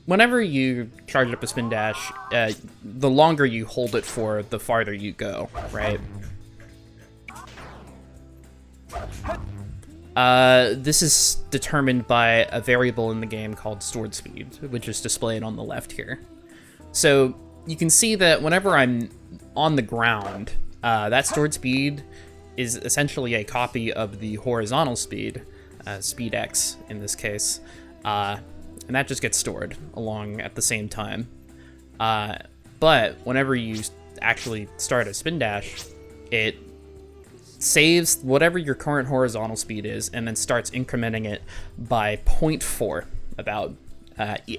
whenever you charge up a spin dash, the longer you hold it for, the farther you go, right? This is determined by a variable in the game called sword speed, which is displayed on the left here. So you can see that whenever I'm on the ground, that sword speed is essentially a copy of the horizontal speed, speed X in this case, and that just gets stored along at the same time. But whenever you actually start a spin dash, it saves whatever your current horizontal speed is and then starts incrementing it by 0.4 about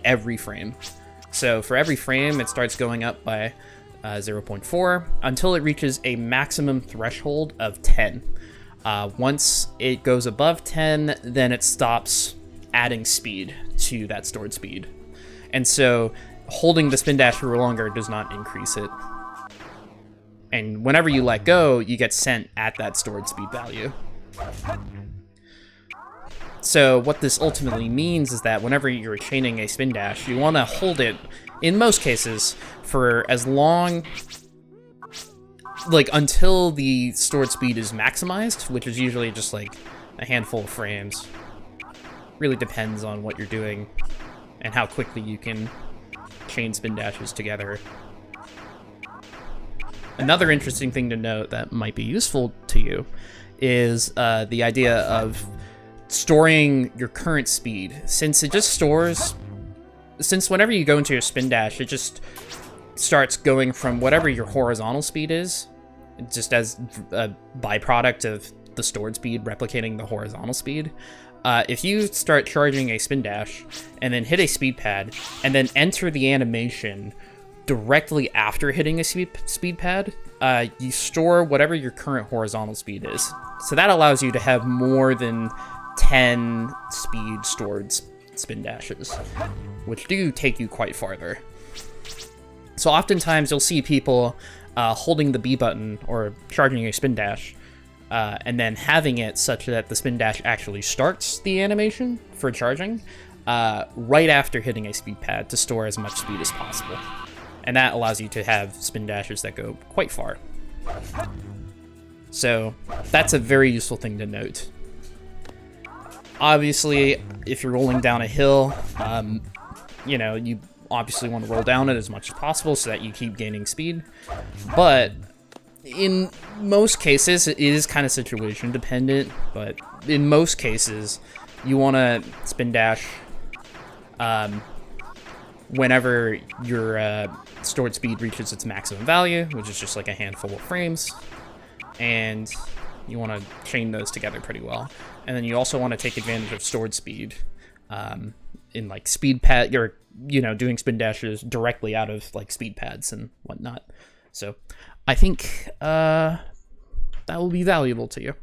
every frame. So for every frame, it starts going up by 0.4 until it reaches a maximum threshold of 10. Once it goes above 10, then it stops adding speed to that stored speed. And so holding the spin dash for longer does not increase it. And whenever you let go, you get sent at that stored speed value. So what this ultimately means is that whenever you're chaining a spin dash, you want to hold it, in most cases, for as long, like until the stored speed is maximized, which is usually just like a handful of frames. Really depends on what you're doing and how quickly you can chain spin dashes together. Another interesting thing to note that might be useful to you is the idea of storing your current speed. Since it just stores, since whenever you go into your spin dash, it just starts going from whatever your horizontal speed is, just as a byproduct of the stored speed replicating the horizontal speed. If you start charging a spin dash and then hit a speed pad and then enter the animation directly after hitting a speed pad, you store whatever your current horizontal speed is. So that allows you to have more than 10 speed stored spin dashes, which do take you quite farther. So oftentimes you'll see people holding the B button or charging a spin dash, and then having it such that the spin dash actually starts the animation for charging right after hitting a speed pad to store as much speed as possible. And that allows you to have spin dashes that go quite far. So that's a very useful thing to note. Obviously, if you're rolling down a hill, you know, you obviously want to roll down it as much as possible so that you keep gaining speed. But in most cases, it is kind of situation dependent, but in most cases, you want to spin dash whenever your stored speed reaches its maximum value, which is just like a handful of frames, and you want to chain those together pretty well. And then you also want to take advantage of stored speed in like speed pad, you're, you know, doing spin dashes directly out of like speed pads and whatnot. So I think that will be valuable to you.